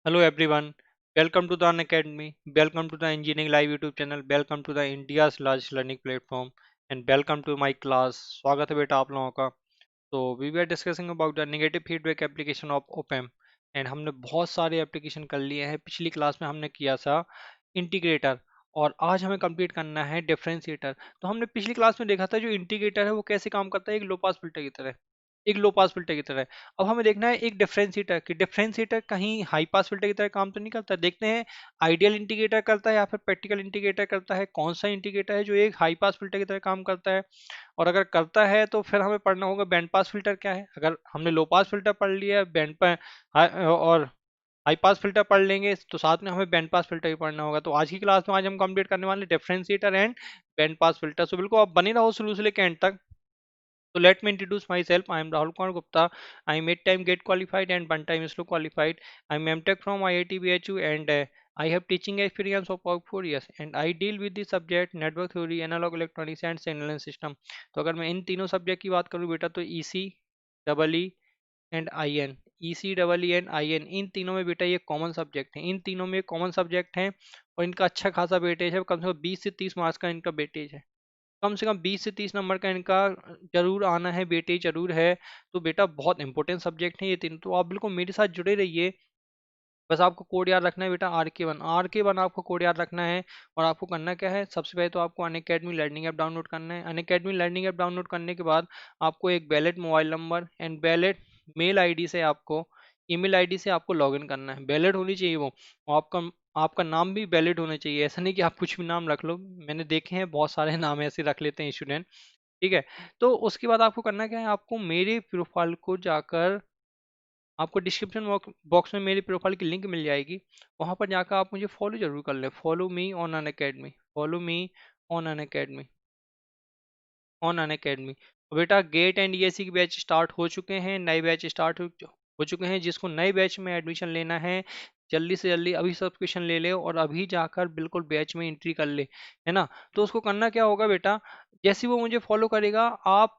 Hello everyone, welcome to the Unacademy, welcome to the Engineering Live YouTube channel, welcome to the India's largest learning platform and welcome to my class। स्वागत है बेटा आप लोगों का। तो we were discussing about the negative feedback application of op amp and हमने बहुत सारे एप्लीकेशन कर लिए हैं। पिछली क्लास में हमने किया था इंटीग्रेटर और आज हमें कंप्लीट करना है डिफरेंशिएटर। तो हमने पिछली क्लास में देखा था जो इंटीग्रेटर है वो कैसे काम करता है, एक लो पास फिल्टर की तरह, एक लो पास फिल्टर की तरह। अब हमें देखना है एक डिफरेंशिएटर कि डिफरेंशिएटर कहीं हाई पास फिल्टर की तरह काम तो नहीं करता। देखते हैं आइडियल इंटीग्रेटर करता है या फिर प्रैक्टिकल इंटीग्रेटर करता है, कौन सा इंटीग्रेटर है जो एक हाई पास फिल्टर की तरह काम करता है। और अगर करता है तो फिर हमें पढ़ना होगा बैंड पास फिल्टर क्या है। अगर हमने लो पास फिल्टर पढ़ लिया, बैंड पर और हाई पास फिल्टर पढ़ लेंगे तो साथ में हमें बैंड पास फिल्टर भी पढ़ना होगा। तो आज की क्लास में आज हम कंप्लीट करने वाले differentiator and band pass filter. So बिल्कुल आप बने रहो शुरू से लेकर एंड तक। So let me introduce myself. I am Rahul Kumar Gupta. I am 8-time GATE qualified and 1-time ISRO qualified. I am MTech from IIT BHU and I have teaching experience of about 4 years and I deal with the subject network theory, analog electronics and signal system। तो अगर मैं इन तीनों subject की बात करूँ बेटा तो EC, double E and I N, E C double E and I N, इन तीनों में बेटा ये कॉमन सब्जेक्ट हैं। इन तीनों में कॉमन सब्जेक्ट हैं और इनका अच्छा खासा वेटेज है, कम से कम 20 से 30 मार्क्स का इनका वेटेज है। कम से कम 20 से 30 नंबर का इनका जरूर आना है, वेटेज जरूर है। तो बेटा बहुत इंपॉर्टेंट सब्जेक्ट है ये तीन, तो आप बिल्कुल मेरे साथ जुड़े रहिए। बस आपको कोड याद रखना है बेटा, आर के वन आपको कोड याद रखना है। और आपको करना क्या है, सबसे पहले तो आपको अनअकैडमी लर्निंग ऐप डाउनलोड करना है। अनअकैडमी लर्निंग ऐप डाउनलोड करने के बाद आपको एक valid mobile number and valid mail ID से आपको, ईमेल आईडी से आपको लॉगिन करना है। वैलिड होनी चाहिए वो, और आपका आपका नाम भी वैलिड होना चाहिए। ऐसा नहीं कि आप कुछ भी नाम रख लो, मैंने देखे हैं बहुत सारे नाम ऐसे रख लेते हैं स्टूडेंट। ठीक है, तो उसके बाद आपको करना क्या है, आपको मेरे प्रोफाइल को जाकर, आपको डिस्क्रिप्शन बॉक्स में मेरी प्रोफाइल की लिंक मिल जाएगी। वहां पर जाकर आप मुझे फॉलो जरूर कर लें। Follow me on Unacademy, follow me on Unacademy, on Unacademy. बेटा गेट एंड ईएससी के बैच स्टार्ट हो चुके हैं, नए बैच स्टार्ट हो चुके हैं। जिसको नए बैच में एडमिशन लेना है जल्दी से जल्दी अभी सब्सक्रिप्शन ले ले और अभी जाकर बिल्कुल बैच में एंट्री कर ले, है ना। तो उसको करना क्या होगा बेटा, जैसे ही वो मुझे फॉलो करेगा आप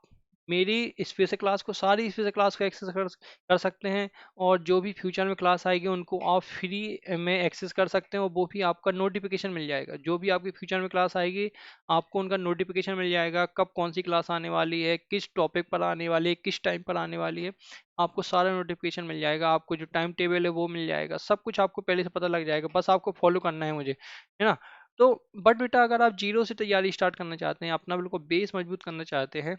मेरी स्पेशल क्लास को, सारी स्पेशल क्लास को एक्सेस कर सकते हैं। और जो भी फ्यूचर में क्लास आएगी उनको आप फ्री में एक्सेस कर सकते हैं और वो भी आपका नोटिफिकेशन मिल जाएगा। जो भी आपकी फ्यूचर में क्लास आएगी आपको उनका नोटिफिकेशन मिल जाएगा, कब कौन सी क्लास आने वाली है, किस टॉपिक पर आने वाली है, किस टाइम पर आने वाली है। आपको सारा नोटिफिकेशन मिल जाएगा, आपको जो टाइम टेबल है वो मिल जाएगा, सब कुछ आपको पहले से पता लग जाएगा। बस आपको फॉलो करना है मुझे, है ना। तो बट बेटा अगर आप जीरो से तैयारी स्टार्ट करना चाहते हैं, अपना बिल्कुल बेस मजबूत करना चाहते हैं,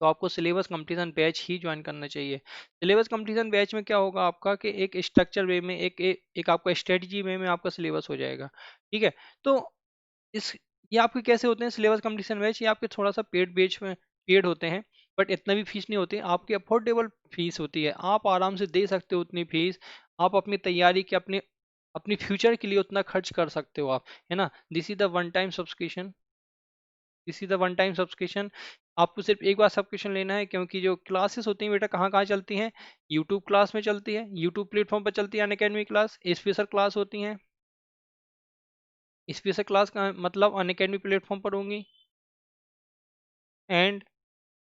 तो आपको सिलेबस कंप्लीशन बैच ही ज्वाइन करना चाहिए। सिलेबस कंप्लीशन बैच में क्या होगा आपका कि एक स्ट्रक्चर वे में, एक आपका स्ट्रेटजी वे में आपका सिलेबस हो जाएगा। ठीक है, तो इस ये आपके कैसे होते हैं सिलेबस कंप्लीशन बैच, ये आपके थोड़ा सा पेड बैच में पेड होते हैं, बट इतना भी फीस नहीं होती, आपकी अफोर्डेबल फीस होती है, आप आराम से दे सकते हो उतनी फीस। आप अपनी तैयारी के, अपने अपनी फ्यूचर के लिए उतना खर्च कर सकते हो आप, है ना। This is the one time subscription, इसी द वन टाइम सब्सक्रिप्शन। आपको सिर्फ एक बार सब्सक्रिप्शन लेना है, क्योंकि जो क्लासेस होती हैं बेटा कहाँ कहाँ चलती हैं, यूट्यूब क्लास में चलती है, यूट्यूब प्लेटफॉर्म पर चलती है अनअकैडमी क्लास, स्पेशल क्लास होती हैं। स्पेशल क्लास का मतलब अनअकैडमी प्लेटफॉर्म पर होंगी एंड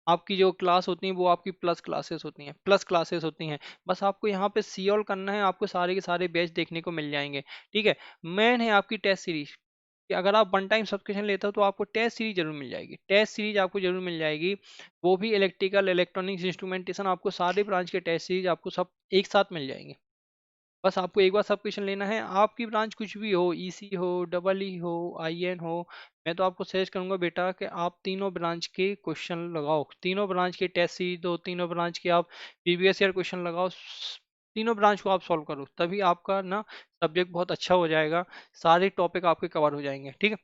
आपकी जो क्लास होती हैं वो आपकी प्लस क्लासेस होती हैं, प्लस क्लासेस होती हैं। बस आपको यहाँ पे सी ऑल करना है, आपको सारे के सारे बैच देखने को मिल जाएंगे। ठीक है, मेन है आपकी टेस्ट सीरीज कि अगर आप वन टाइम सब्सक्रिप्शन लेते हो तो आपको टेस्ट सीरीज जरूर मिल जाएगी, टेस्ट सीरीज आपको जरूर मिल जाएगी। वो भी इलेक्ट्रिकल, इलेक्ट्रॉनिक्स, इंस्ट्रूमेंटेशन, आपको सारे ब्रांच के टेस्ट सीरीज आपको सब एक साथ मिल जाएंगे। बस आपको एक बार सब्सक्रिप्शन लेना है, आपकी ब्रांच कुछ भी हो, ईसी हो, डबल ई हो, आईएन हो। मैं तो आपको सजेस्ट करूंगा बेटा कि आप तीनों ब्रांच के क्वेश्चन लगाओ, तीनों ब्रांच के टेस्ट सीरीज दो, तीनों ब्रांच के आप प्रीवियस ईयर क्वेश्चन लगाओ, तीनों ब्रांच को आप सॉल्व करो, तभी आपका ना सब्जेक्ट बहुत अच्छा हो जाएगा, सारे टॉपिक आपके कवर हो जाएंगे। ठीक है,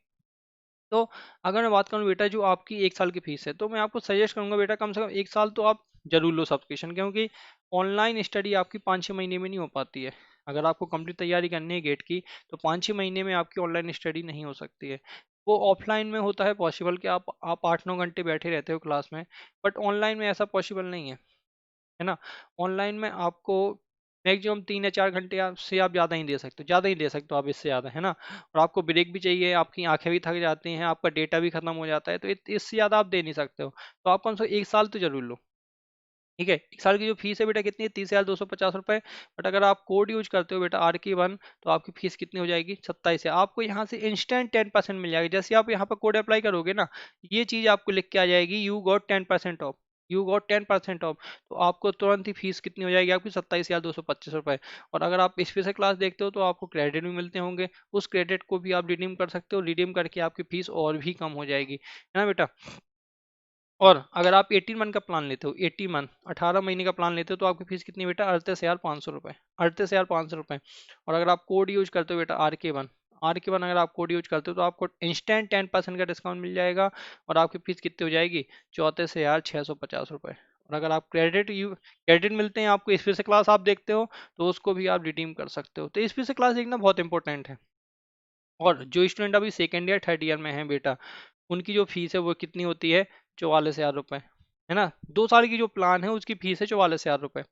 तो अगर मैं बात करूं बेटा जो आपकी एक साल की फीस है, तो मैं आपको सजेस्ट करूंगा बेटा कम से कम एक साल तो आप जरूर लो सब्सक्रिप्शन, क्योंकि ऑनलाइन स्टडी आपकी 5-6 महीने में नहीं हो पाती है। अगर आपको कंप्लीट तैयारी करनी है गेट की तो 5-6 महीने में आपकी ऑनलाइन स्टडी नहीं हो सकती है। वो ऑफलाइन में होता है पॉसिबल कि आप 8-9 घंटे बैठे रहते हो क्लास में, बट ऑनलाइन में ऐसा पॉसिबल नहीं है ना। ऑनलाइन में आपको मैक्सिमम 3 या 4 घंटे से आप ज़्यादा ही दे सकते हो, ज़्यादा ही दे सकते हो आप इससे ज़्यादा, है ना। और आपको ब्रेक भी चाहिए, आपकी आंखें भी थक जाती हैं, आपका डेटा भी खत्म हो जाता है, तो इससे ज़्यादा आप दे नहीं सकते हो। तो आप कम से कम एक साल तो जरूर लो, ठीक है। एक साल की जो फीस है बेटा कितनी है, 30,250 रुपये। बट अगर आप कोड यूज करते हो बेटा RK1, तो आपकी फीस कितनी हो जाएगी, 27 है। आपको यहाँ से इंस्टेंट 10% मिल जाएगी। जैसे आप यहाँ पर कोड अप्लाई करोगे ना, ये चीज आपको लिख के आ जाएगी, you got 10% of, you got 10% of. तो आपको तुरंत ही फीस कितनी हो जाएगी आपकी, 27,225 रुपये। और अगर आप स्पेशल क्लास देखते हो तो आपको क्रेडिट भी मिलते होंगे, उस क्रेडिट को भी आप रिडीम कर सकते हो, रिडीम करके आपकी फीस और भी कम हो जाएगी, है ना बेटा। और अगर आप 18 मंथ का प्लान लेते हो, 18 मंथ 18 महीने का प्लान लेते हो, तो आपकी फीस कितनी बेटा, 38,500 रुपये, 38,500 रुपये। और अगर आप कोड यूज करते हो बेटा RK1 अगर आप कोड यूज करते हो तो आपको इंस्टेंट 10% का डिस्काउंट मिल जाएगा। और आपकी फीस कितनी हो जाएगी, 34,650 रुपये। और अगर आप क्रेडिट मिलते हैं आपको, स्पेशल क्लास आप देखते हो, तो उसको भी आप रिडीम कर सकते हो। तो स्पेशल क्लास देखना बहुत इंपॉर्टेंट है। और जो स्टूडेंट अभी सेकेंड ईयर थर्ड ईयर में है बेटा, उनकी जो फीस है वो कितनी होती है, 44,000 रुपये, है ना। 2 साल की जो प्लान है उसकी फीस है 44,000 रुपये।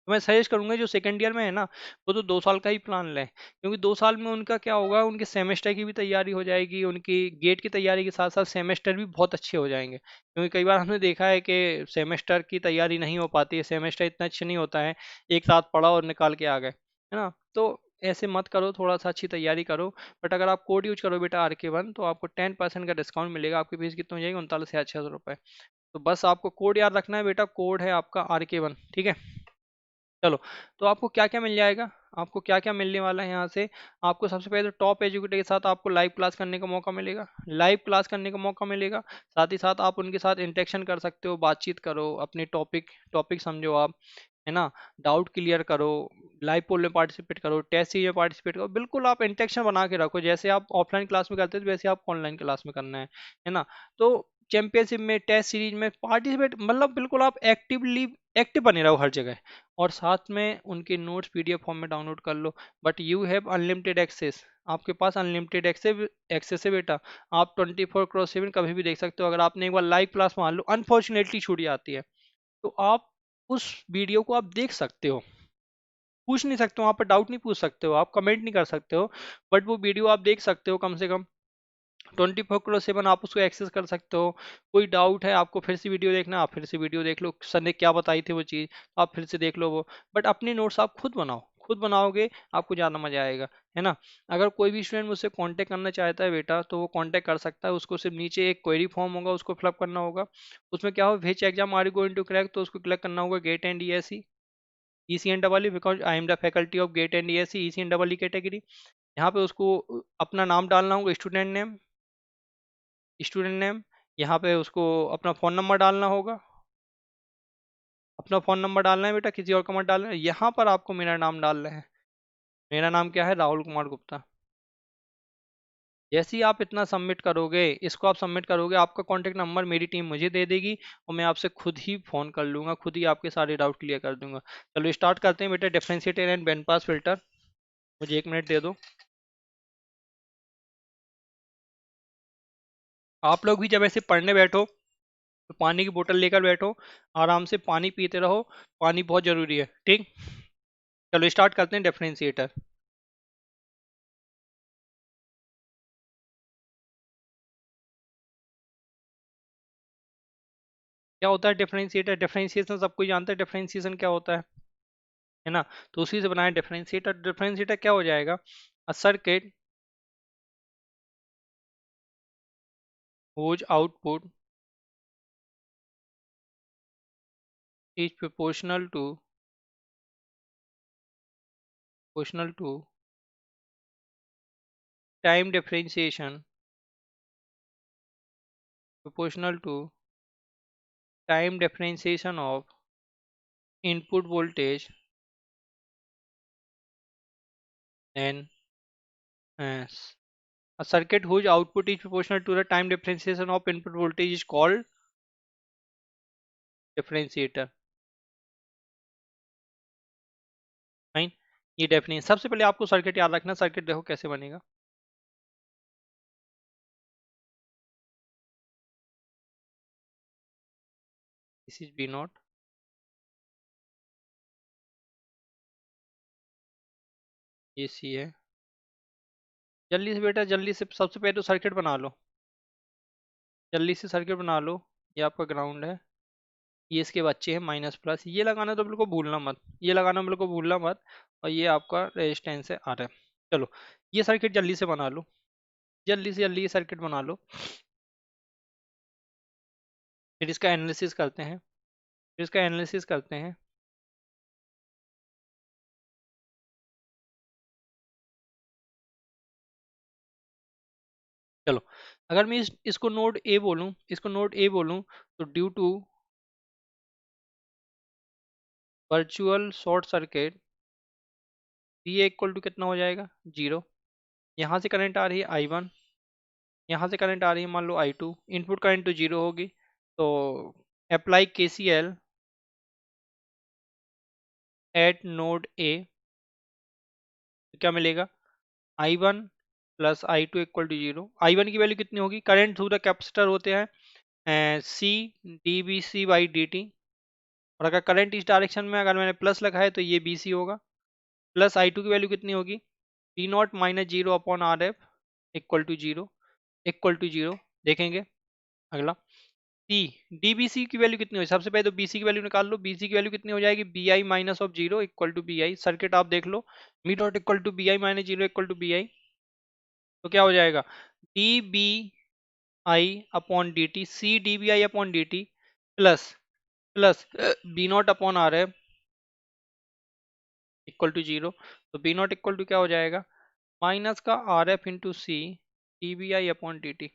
तो मैं सजेस्ट करूंगा जो सेकेंड ईयर में है ना, वो तो 2 साल का ही प्लान लें, क्योंकि 2 साल में उनका क्या होगा, उनके सेमेस्टर की भी तैयारी हो जाएगी, उनकी गेट की तैयारी के साथ साथ सेमेस्टर भी बहुत अच्छे हो जाएंगे। क्योंकि कई बार हमने देखा है कि सेमेस्टर की तैयारी नहीं हो पाती है, सेमेस्टर इतना अच्छा नहीं होता है, एक साथ पढ़ा और निकाल के आ गए, है ना। तो ऐसे मत करो, थोड़ा सा अच्छी तैयारी करो। बट अगर आप कोड यूज करो बेटा RK1, तो आपको 10% का डिस्काउंट मिलेगा, आपकी फीस कितनी हो जाएगी, 39,600 रुपये। तो बस आपको कोड याद रखना है बेटा, कोड है आपका RK1, ठीक है। चलो, तो आपको क्या क्या मिल जाएगा, आपको क्या क्या मिलने वाला है यहाँ से। आपको सबसे पहले तो टॉप एजुकेटर के साथ आपको लाइव क्लास करने का मौका मिलेगा, लाइव क्लास करने का मौका मिलेगा। साथ ही साथ आप उनके साथ इंटरेक्शन कर सकते हो, बातचीत करो, अपने टॉपिक टॉपिक समझो आप, है ना, डाउट क्लियर करो, लाइव पोल में पार्टिसिपेट करो, टेस्ट सीरीज में पार्टिसिपेट करो। बिल्कुल आप इंटरेक्शन बना के रखो, जैसे आप ऑफलाइन क्लास में करते थे वैसे आप ऑनलाइन क्लास में करना है ना। तो चैंपियनशिप में, टेस्ट सीरीज में पार्टिसिपेट, मतलब बिल्कुल आप एक्टिवली एक्टिव बने रहो हर जगह। और साथ में उनके नोट्स PDF फॉर्म में डाउनलोड कर लो। But you have unlimited access, आपके पास अनलिमिटेड एक्सेस है बेटा। आप 24/7 कभी भी देख सकते हो। अगर आपने एक बार लाइव क्लास मान लो अनफॉर्चुनेटली छूट जाती है, तो आप उस वीडियो को आप देख सकते हो, पूछ नहीं सकते हो, वहाँ पर डाउट नहीं पूछ सकते हो, आप कमेंट नहीं कर सकते हो, बट वो वीडियो आप देख सकते हो कम से कम। 24/7 आप उसको एक्सेस कर सकते हो। कोई डाउट है आपको, फिर से वीडियो देखना, आप फिर से वीडियो देख लो, सर ने क्या बताई थी वो चीज़, आप फिर से देख लो वो। बट अपनी नोट्स आप खुद बनाओ, खुद बनाओगे आपको ज़्यादा मजा आएगा, है ना। अगर कोई भी स्टूडेंट मुझसे कांटेक्ट करना चाहता है बेटा, तो वो कांटेक्ट कर सकता है। उसको सिर्फ नीचे एक क्वेरी फॉर्म होगा, उसको फिलअप करना होगा। उसमें क्या हो, which exam are you going to crack, तो उसको क्लिक करना होगा GATE and ECNEE, because I am the faculty of GATE and ECNEE category. यहाँ पे उसको अपना नाम डालना होगा, स्टूडेंट नेम। यहाँ पे उसको अपना फ़ोन नंबर डालना होगा, अपना फ़ोन नंबर डालना है बेटा, किसी और का मत डालना है। यहाँ पर आपको मेरा नाम डालना है। मेरा नाम क्या है, राहुल कुमार गुप्ता। जैसे ही आप इतना सबमिट करोगे, इसको आप सबमिट करोगे, आपका कॉन्टैक्ट नंबर मेरी टीम मुझे दे देगी, और मैं आपसे खुद ही फ़ोन कर लूँगा, खुद ही आपके सारे डाउट क्लियर कर दूंगा। चलो स्टार्ट करते हैं बेटा, differentiator and band pass filter. मुझे 1 मिनट दे दो। आप लोग भी जब ऐसे पढ़ने बैठो, तो पानी की बोतल लेकर बैठो, आराम से पानी पीते रहो, पानी बहुत ज़रूरी है, ठीक। चलो स्टार्ट करते हैं डिफरेंशिएटर। क्या होता है डिफरेंशिएटर, डिफरेंशिएशन सबको जानते हैं, डिफरेंशिएशन क्या होता है ना। तो उसी से बनाया डिफरेंशिएटर। डिफरेंशिएटर क्या हो जाएगा, a circuit whose output is proportional to time differentiation, proportional to time differentiation of input voltage and s. A circuit whose output is proportional to the time differentiation of input voltage is called differentiator। Fine. ये definition, सबसे पहले आपको circuit याद रखना। Circuit देखो कैसे बनेगा, this is B0, ये C है। जल्दी से बेटा, जल्दी से, सबसे पहले तो सर्किट बना लो, जल्दी से सर्किट बना लो। ये आपका ग्राउंड है, ये इसके बच्चे हैं माइनस प्लस, ये लगाना तो बिल्कुल भूलना मत, ये लगाना बिल्कुल भूलना मत। और ये आपका रेजिस्टेंस है आर एफ। चलो ये सर्किट जल्दी से बना लो, जल्दी से जल्दी ये सर्किट बना लो, फिर इसका एनालिसिस करते हैं, फिर इसका एनालिसिस करते हैं। चलो अगर मैं इसको नोड ए बोलूं, इसको नोड ए बोलूं, तो due to virtual short circuit V A equal to कितना हो जाएगा, जीरो। यहाँ से करंट आ रही है आई वन, यहाँ से करंट आ रही है मान लो आई टू, इनपुट करंट तो जीरो होगी, तो apply K C L at node A, क्या मिलेगा, I one plus I two equal to zero. I one की वैल्यू कितनी होगी, करंट थ्रू द कैपेसिटर होते हैं C D B C by D T, और अगर करंट इस डायरेक्शन में अगर मैंने प्लस लगा है तो ये बी सी होगा। प्लस आई टू की वैल्यू कितनी होगी, P naught minus zero upon R F equal to zero, equal to zero. देखेंगे अगला, सी डीबीसी की वैल्यू कितनी हो, सबसे पहले तो बीसी की वैल्यू निकाल लो, बीसी की वैल्यू कितनी हो जाएगी, B I minus of zero equal to B I. Circuit आप देख लो, मी dot equal to B I minus zero equal to B I, तो क्या हो जाएगा, D B I upon D T, C D B I upon D T plus plus B not upon R F equal to zero. तो B not equal to क्या हो जाएगा, minus का R F into C D B I upon D T,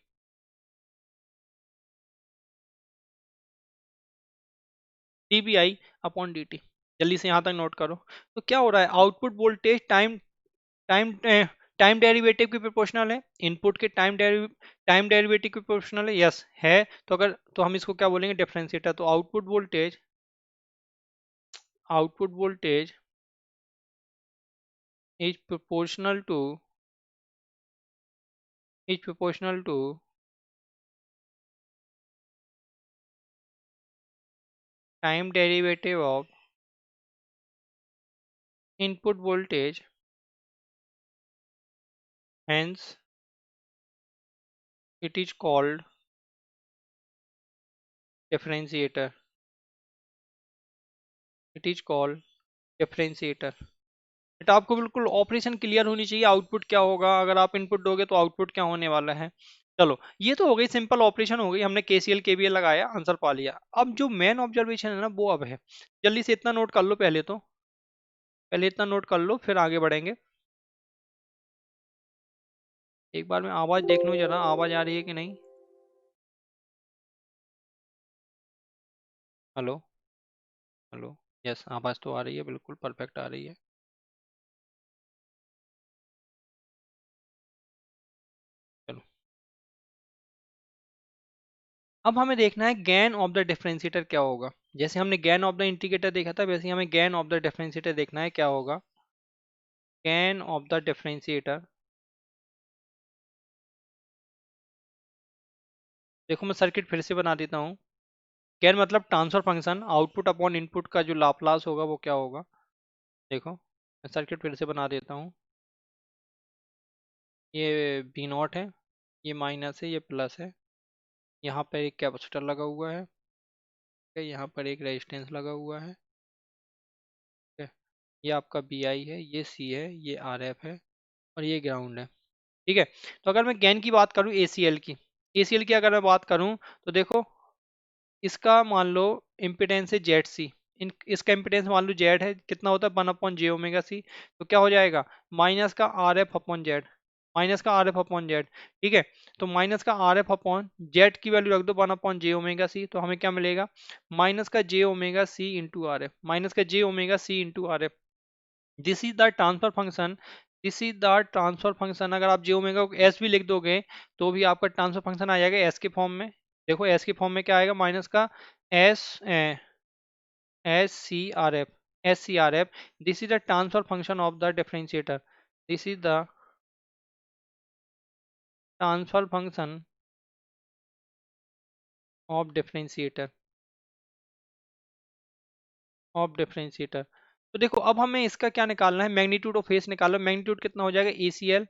D B I upon D T. जल्दी से यहाँ तक note करो। तो क्या हो रहा है, output voltage time time time derivative की प्रोपोर्शनल है, इनपुट के टाइम डेरिवेटिव की प्रोपोर्शनल है, यस है। तो अगर तो हम इसको क्या बोलेंगे, डिफरेंशिएटर। तो output voltage is proportional to time derivative of input voltage, hence it is called differentiator, it is called differentiator। बेटा आपको बिल्कुल ऑपरेशन क्लियर होनी चाहिए, आउटपुट क्या होगा, अगर आप इनपुट दोगे तो आउटपुट क्या होने वाला है। चलो ये तो हो गई सिंपल ऑपरेशन, हो गई, हमने केसीएल केवीएल लगाया, आंसर पा लिया। अब जो मेन ऑब्जर्वेशन है ना वो अब है, जल्दी से इतना नोट कर लो पहले तो, पहले इतना नोट कर लो फिर आगे बढ़ेंगे। एक बार मैं आवाज देख लूं जरा, आवाज आ रही है कि नहीं। हेलो, हेलो, यस आवाज तो आ रही है, बिल्कुल परफेक्ट आ रही है। चलो अब हमें देखना है गेन ऑफ द डिफरेंशिएटर क्या होगा। जैसे हमने गेन ऑफ द इंटीग्रेटर देखा था, वैसे ही हमें गेन ऑफ द डिफरेंशिएटर देखना है क्या होगा। गेन ऑफ द डिफरेंशिएटर, देखो मैं सर्किट फिर से बना देता हूँ। गेन मतलब transfer function, output upon input का जो लाप्लास होगा वो क्या होगा। देखो मैं सर्किट फिर से बना देता हूँ, ये बी नॉट है, ये माइनस है, ये प्लस है, यहाँ पर एक कैपेसिटर लगा हुआ है, ठीक है, यहाँ पर एक रेजिस्टेंस लगा हुआ है, ठीक है, ये आपका बी आई है, ये सी है, ये आर एफ है, और ये ग्राउंड है, ठीक है। तो अगर मैं गेन की बात करूँ एसीएल की, एसीएल की अगर मैं बात करूँ तो देखो इसका मान लो इम्पिडेंस है जेड सी, इन इसका इम्पिडेंस मान लो जेड है, कितना होता है 1/j⍵c, तो क्या हो जाएगा, माइनस का R F upon Z, minus का आर एफ अपॉन जेड, ठीक है। तो माइनस का आर एफ अपॉन जेड की वैल्यू रख दो 1/j⍵c, तो हमें क्या मिलेगा, माइनस का j⍵c into R F, minus का j⍵c into R F. This is the transfer function, this is the transfer function. अगर आप जे ओमेगा को एस भी लिख दोगे तो भी आपका ट्रांसफर फंक्शन आ जाएगा एस के फॉर्म में। देखो एस के फॉर्म में क्या आएगा, माइनस का S S C R F, S C R F. This is the transfer function of the differentiator, this is the transfer function of differentiator, of differentiator. तो देखो अब हमें इसका क्या निकालना है, मैग्नीट्यूड ऑफ फेस निकालो। मैग्नीट्यूड कितना हो जाएगा, ए सी एल,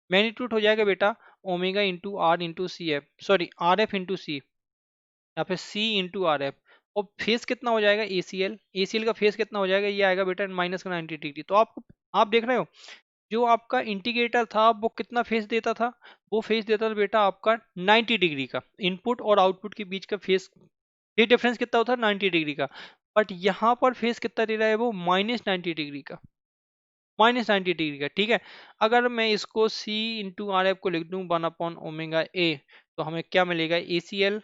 मैग्नीट्यूड हो जाएगा बेटा omega into R into C F, sorry R F into C, या फिर सी इंटू आर एफ। और फेस कितना हो जाएगा ACL, ACL का फेस कितना हो जाएगा, ये आएगा बेटा माइनस का 90 डिग्री। तो आपको, आप देख रहे हो जो आपका इंडिकेटर था वो कितना फेस देता था, वो फेस देता था बेटा आपका 90 डिग्री का। इनपुट और आउटपुट के बीच का फेस, ये डिफरेंस कितना होता है 90 डिग्री का। बट यहाँ पर फेस कितना दे रहा है वो -90 डिग्री का, -90 डिग्री का, ठीक है। अगर मैं इसको C इंटू आर एफ को लिख दूं 1/ओमेगा A, तो हमें क्या मिलेगा, ACL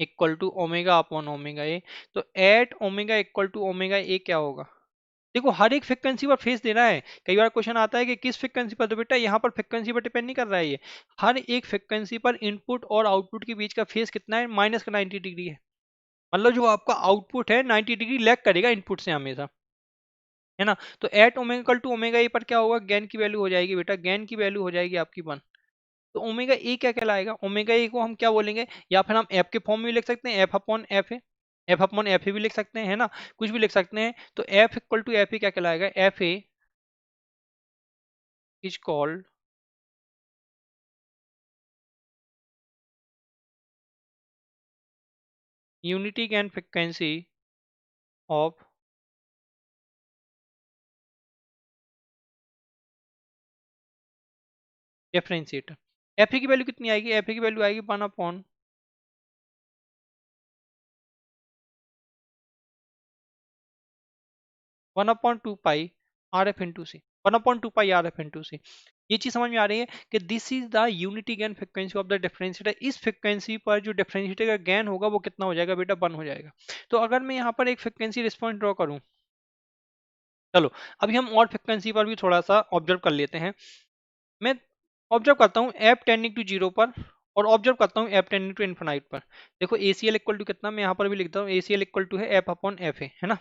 equal to omega upon omega A. तो at omega equal to omega A क्या होगा, देखो हर एक फ्रिक्वेंसी पर फेस देना है। कई बार क्वेश्चन आता है कि किस फ्रिक्वेंसी पर, तो बेटा यहाँ पर फ्रिक्वेंसी पर डिपेंड नहीं कर रहा है ये, हर एक फ्रिक्वेंसी पर इनपुट और आउटपुट के बीच का फेस कितना है, माइनस का 90 डिग्री है। मतलब जो आपका आउटपुट है 90 डिग्री लैग करेगा इनपुट से हमेशा, है ना। तो at omega equal to omega A पर क्या होगा, गेन की वैल्यू हो जाएगी बेटा, गेन की वैल्यू हो जाएगी आपकी 1। तो ओमेगा ए क्या कहलाएगा, ओमेगा ए को हम क्या बोलेंगे, या फिर हम एफ के फॉर्म में भी लिख सकते हैं, F upon F A, F upon F A भी लिख सकते हैं, है ना, कुछ भी लिख सकते हैं। तो F equal to F A क्या कहलाएगा, F A is called unity gain frequency of differentiator. F A की वैल्यू कितनी आएगी, एफ ए की वैल्यू आएगी 1/2 पाई आर एफ इंटू सी, 1/2 पाई आर एफ इंटू सी। ये चीज समझ में आ रही है कि this is the unity gain frequency of the differentiator. इस फ्रिक्वेंसी पर जो डिफरेंशिएटर का गेन होगा वो कितना हो जाएगा बेटा, 1 हो जाएगा। तो अगर मैं यहाँ पर एक फ्रिक्वेंसी रिस्पॉन्स ड्रॉ करूँ, चलो अभी हम और फ्रिक्वेंसी पर भी थोड़ा सा ऑब्जर्व कर लेते हैं। मैं ऑब्जर्व करता हूँ एफ टेंडिंग टू जीरो पर, और ऑब्जर्व करता हूँ एफ टेंडिंग टू इन्फिनाइट पर। देखो ACL इक्वल टू कितना, मैं यहाँ पर भी लिखता हूँ ACL इक्वल टू है एफ अपॉन एफ है ना,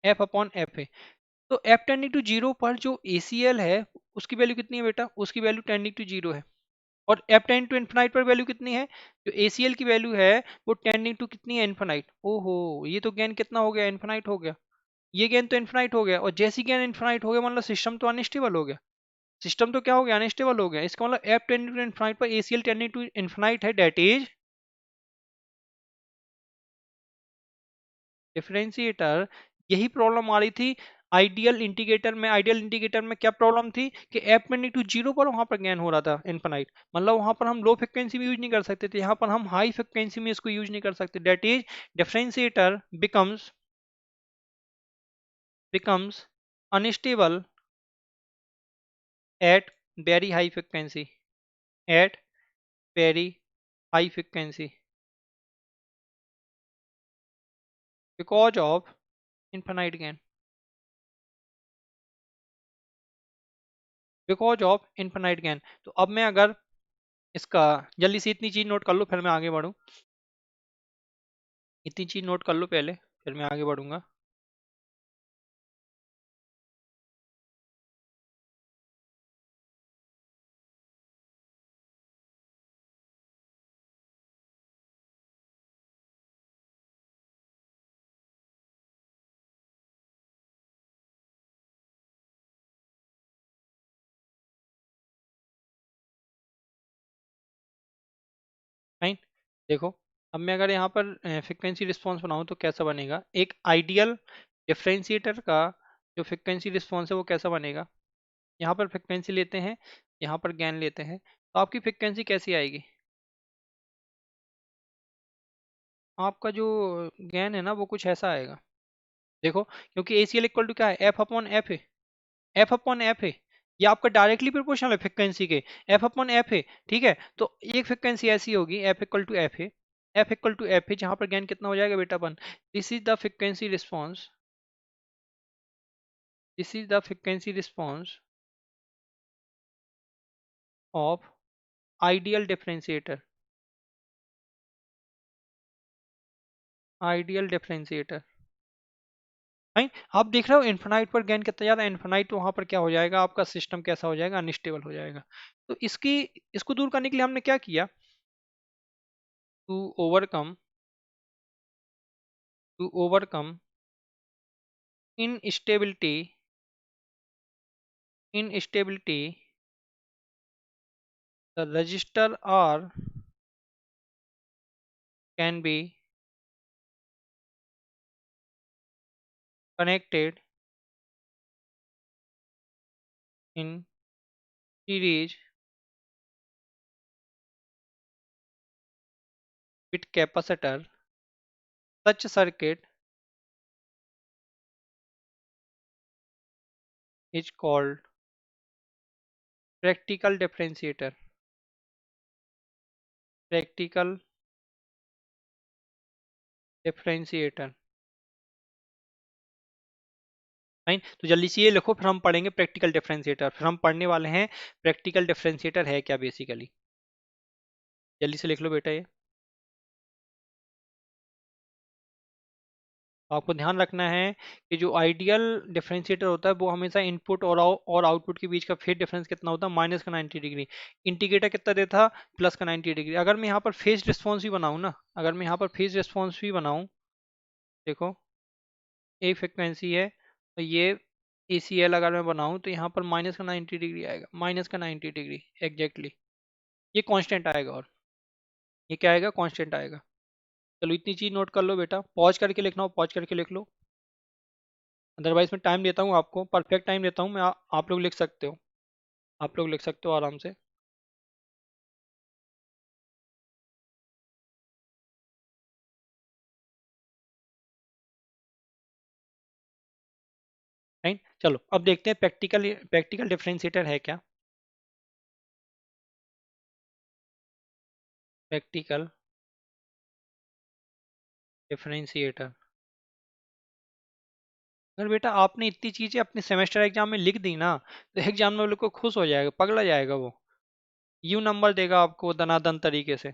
एफ अपॉन एफ। तो एफ टेंडिंग टू जीरो पर जो ACL है उसकी वैल्यू कितनी है बेटा, उसकी वैल्यू टेंडिंग टू जीरो है। और एफ टेंडिंग टू इन्फिनाइट पर वैल्यू कितनी है, जो ACL की वैल्यू है वो टेंडिंग टू कितनी है, इन्फिनाइट। ओहो, ये तो गेन कितना हो गया, इन्फिनाइट हो गया। ये गेन तो इन्फिनाइट हो गया, और जैसी गेन इन्फिनाइट हो गया मतलब सिस्टम तो अनस्टेबल हो गया। सिस्टम तो क्या हो गया, अनस्टेबल हो गया। इसका मतलब एफ टेंडिंग टू इन्फिनाइट पर ACL टेंडिंग टू इन्फिनाइट है, डेट इज डिफरेंशिएटर। यही प्रॉब्लम आ रही थी आइडियल इंडिकेटर में। आइडियल इंडिकेटर में क्या प्रॉब्लम थी कि एफ टेंडिंग टू जीरो पर वहां पर गेन हो रहा था इनफाइनाइट, मतलब वहां पर हम लो फ्रिक्वेंसी में यूज नहीं कर सकते थे, यहाँ पर हम हाई फ्रिक्वेंसी में इसको यूज नहीं कर सकते। That is differentiator becomes unstable at very high frequency, at very high frequency because of infinite gain, because of infinite gain. तो अब मैं अगर इसका जल्दी से इतनी चीज नोट कर लो फिर मैं आगे बढ़ूं, इतनी चीज नोट कर लो पहले फिर मैं आगे बढ़ूंगा। फाइन, देखो अब मैं अगर यहाँ पर फ्रिक्वेंसी रिस्पॉन्स बनाऊँ तो कैसा बनेगा, एक आइडियल डिफरेंशिएटर का जो फ्रिक्वेंसी रिस्पॉन्स है वो कैसा बनेगा। यहाँ पर फ्रिक्वेंसी लेते हैं, यहाँ पर गेन लेते हैं, तो आपकी फ्रिक्वेंसी कैसी आएगी, आपका जो गेन है ना वो कुछ ऐसा आएगा। देखो क्योंकि ACL इक्वल टू क्या है, एफ अपॉन एफ है, एफ अपॉन एफ है, ये आपका डायरेक्टली प्रोपोर्शनल है फ्रिक्वेंसी के, एफ अपॉन एफ है। ठीक है, तो एक फ्रिक्वेंसी ऐसी होगी एफ इक्वल टू एफ है, एफ इक्वल टू एफ है, जहां पर गेन कितना हो जाएगा बेटा 1। This is the frequency response, this is the frequency response of ideal differentiator, ideal differentiator. Fine, आप देख रहे हो इन्फिनाइट पर गेन कितना ज्यादा, इन्फिनाइट वहां पर क्या हो जाएगा, आपका सिस्टम कैसा हो जाएगा, अनस्टेबल हो जाएगा। तो इसकी, इसको दूर करने के लिए हमने क्या किया, to overcome, to overcome instability, instability, the register R can be connected in series with capacitor. Such circuit is called practical differentiator. Practical differentiator। Fine, तो जल्दी से ये लिखो, फिर हम पढ़ेंगे प्रैक्टिकल डिफरेंशिएटर। फिर हम पढ़ने वाले हैं प्रैक्टिकल डिफरेंशिएटर है क्या बेसिकली। जल्दी से लिख लो बेटा ये। आपको ध्यान रखना है कि जो आइडियल डिफरेंशिएटर होता है वो हमेशा इनपुट और आउटपुट के बीच का फेज डिफरेंस कितना होता है, माइनस का 90 डिग्री। इंडिकेटर कितना देता, प्लस का 90 डिग्री। अगर मैं यहाँ पर फेज रिस्पॉन्स भी बनाऊँ ना, अगर मैं यहाँ पर फेज रिस्पॉन्स भी बनाऊँ, देखो ए फ्रिक्वेंसी है, तो ये ACL अगर मैं बनाऊँ तो यहाँ पर माइनस का 90 डिग्री आएगा, माइनस का 90 डिग्री एग्जैक्टली। ये कांस्टेंट आएगा, और ये क्या आएगा, कांस्टेंट आएगा। चलो इतनी चीज नोट कर लो बेटा, पॉज करके लिखना हो पॉज करके लिख लो, अदरवाइज मैं टाइम देता हूँ आपको, परफेक्ट टाइम देता हूँ मैं, आप लोग लिख सकते हो, आप लोग लिख सकते हो आराम से। राइट, चलो अब देखते हैं प्रैक्टिकल प्रैक्टिकल डिफरेंशिएटर है क्या। Practical differentiator. अगर बेटा आपने इतनी चीजें अपने सेमेस्टर एग्जाम में लिख दी ना, तो एग्जाम में वो लोग को खुश हो जाएगा, पगला जाएगा वो, यू नंबर देगा आपको दनादन तरीके से।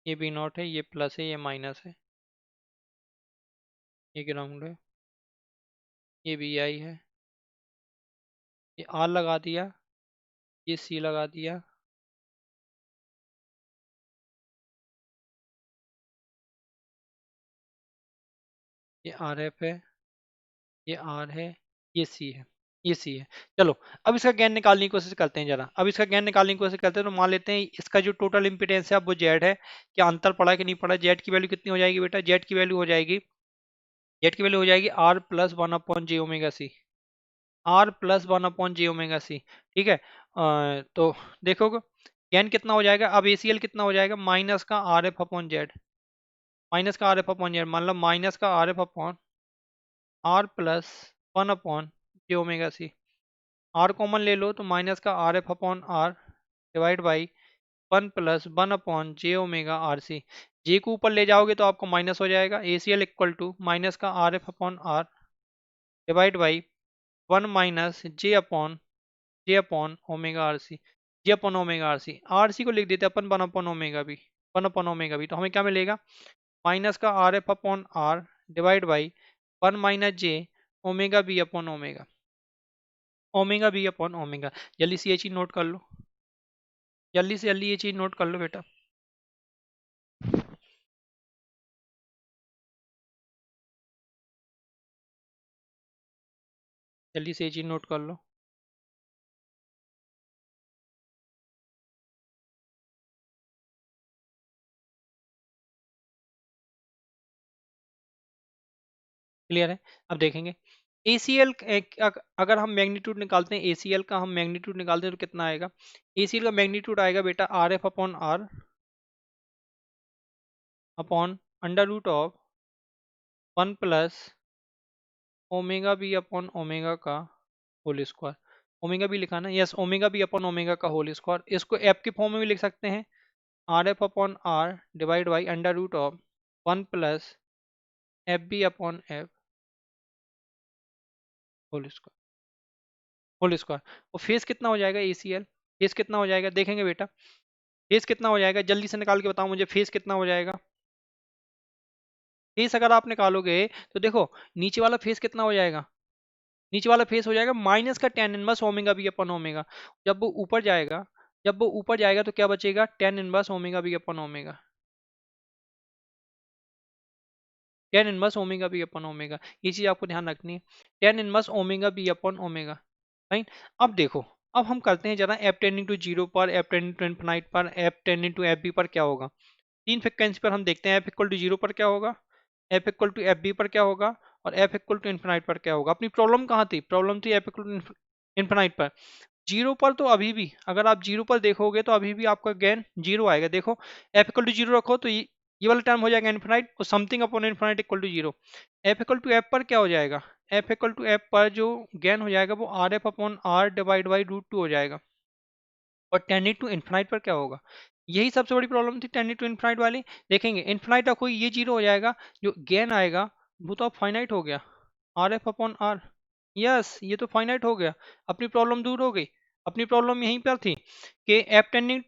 ये बी नॉट है, ये प्लस है, ये माइनस है, ये ग्राउंड है, ये बी आई है, ये आर लगा दिया, ये सी लगा दिया, ये आर एफ है, ये आर है, ये सी है, ये सी है। चलो अब इसका गेन निकालने की कोशिश करते हैं जरा, अब इसका गेन निकालने की कोशिश करते हैं। तो मान लेते हैं इसका जो टोटल इम्पीडेंस है अब वो जेड है। क्या अंतर पड़ा कि नहीं पड़ा, जेड की वैल्यू कितनी हो जाएगी बेटा, जेड की वैल्यू हो जाएगी, जेड की वैल्यू हो जाएगी R plus 1/j omega C, R plus 1/j omega C. ठीक है, तो देखो गेन कितना हो जाएगा, अब ACL कितना हो जाएगा, माइनस का R F upon Z, minus का आर एफ अपॉन जेड, मतलब माइनस का R F upon R plus 1/j omega C. R common ले लो तो माइनस का R F upon R divide by 1 + 1/j omega RC। J को ऊपर ले जाओगे तो आपको माइनस हो जाएगा, ACL इक्वल टू माइनस का R F upon R divide by 1 - j upon omega RC, J upon omega RC, RC को लिख देते हैं अपन 1/ओमेगा भी, 1/ओमेगा भी। तो हमें क्या मिलेगा, माइनस का R F upon R divide by 1 - j omega B upon omega, omega B upon omega. जल्दी से ये चीज नोट कर लो, जल्दी से जल्दी ये चीज नोट कर लो बेटा, जल्दी से ये चीज नोट कर लो। क्लियर है, अब देखेंगे ACL अगर हम मैग्नीट्यूड निकालते हैं, ACL का हम मैग्नीट्यूड निकालते हैं तो कितना आएगा, ACL का मैग्नीट्यूड आएगा बेटा R F upon R upon under root of 1 + omega B upon omega का होल स्क्वायर। ओमेगा बी लिखा ना, yes, omega B upon omega का होल स्क्वायर। इसको एफ के फॉर्म में भी लिख सकते हैं, R F upon R divide by under root of 1 + F B upon F whole square, whole square. और फेस कितना हो जाएगा ACL, फेस कितना हो जाएगा देखेंगे बेटा, फेस कितना हो जाएगा जल्दी से निकाल के बताओ मुझे, फेस कितना हो जाएगा। फेस अगर आप निकालोगे तो देखो नीचे वाला फेस कितना हो जाएगा, नीचे वाला फेस हो जाएगा माइनस का tan inverse omega B upon omega. जब वो ऊपर जाएगा, जब वो ऊपर जाएगा तो क्या बचेगा, tan inverse omega B upon omega, tan inverse omega B upon omega. ये चीज आपको ध्यान रखनी है, tan inverse omega B upon omega. Right, अब देखो, अब हम करते हैं जरा एफ टेंडिंग टू जीरो पर, एफ टेंडिंग टू इन्फिनाइट पर, F tending to F B पर क्या होगा। तीन फ्रिक्वेंसी पर हम देखते हैं एफ इक्वल टू जीरो पर क्या होगा, F equal to F B पर क्या होगा, और एफ इक्वल टू इन्फिनाइट पर क्या होगा। अपनी प्रॉब्लम कहाँ थी, प्रॉब्लम थी एफ इक्वल टू इन्फिनाइट पर। जीरो पर तो अभी भी, अगर आप जीरो पर देखोगे तो अभी भी आपका गेन जीरो आएगा। देखो एफ इक्वल टू जीरो रखो तो ये वाला टर्म हो जाएगा इन्फिनाइट, और something upon infinite equal to zero. F equal to F पर क्या हो जाएगा, एफ इक्वल टू एफ पर जो गेन हो जाएगा वो R F upon R divide by root two हो जाएगा। और टेंडिंग टू इन्फिनाइट पर क्या होगा, यही सबसे बड़ी प्रॉब्लम थी टेंडिंग टू इन्फिनाइट वाली। देखेंगे इन्फिनाइट रखो ये जीरो हो जाएगा, जो गेन आएगा वो तो अब फाइनाइट हो गया, R F upon R. Yes, ये तो फाइनाइट हो गया, अपनी प्रॉब्लम दूर हो गई। अपनी प्रॉब्लम यहीं पर थी कि एफ टेंडिंग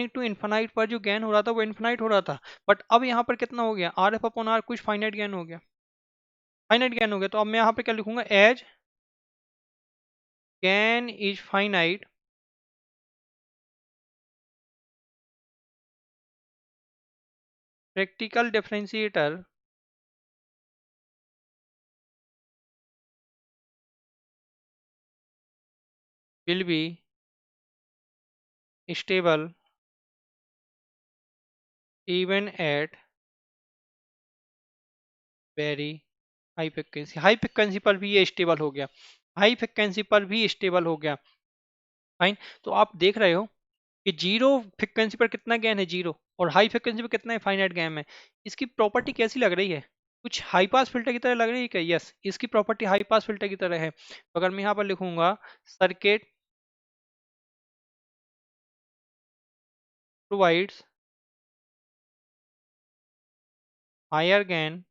टू इन्फिनाइट पर जो गेन हो रहा था वो इन्फिनाइट हो रहा था, बट अब यहाँ पर कितना हो गया, आर एफ अपॉन आर कुछ फाइनाइट गेन हो गया, फाइनाइट गेन हो गया। तो अब मैं यहाँ पे क्या लिखूंगा, as gain is finite practical differentiator will be stable even at very high frequency पर भी ये स्टेबल हो गया, हाई फ्रिक्वेंसी पर भी स्टेबल हो गया। फाइन। तो आप देख रहे हो कि जीरो फ्रिक्वेंसी पर कितना गेन है, जीरो, और हाई फ्रिक्वेंसी पर कितना है, फाइनाइट गेन है। इसकी प्रॉपर्टी कैसी लग रही है, कुछ हाई पास फिल्टर की तरह लग रही है क्या, यस, इसकी प्रॉपर्टी हाई पास फिल्टर की तरह है। तो अगर मैं यहाँ पर लिखूंगा circuit provides higher gain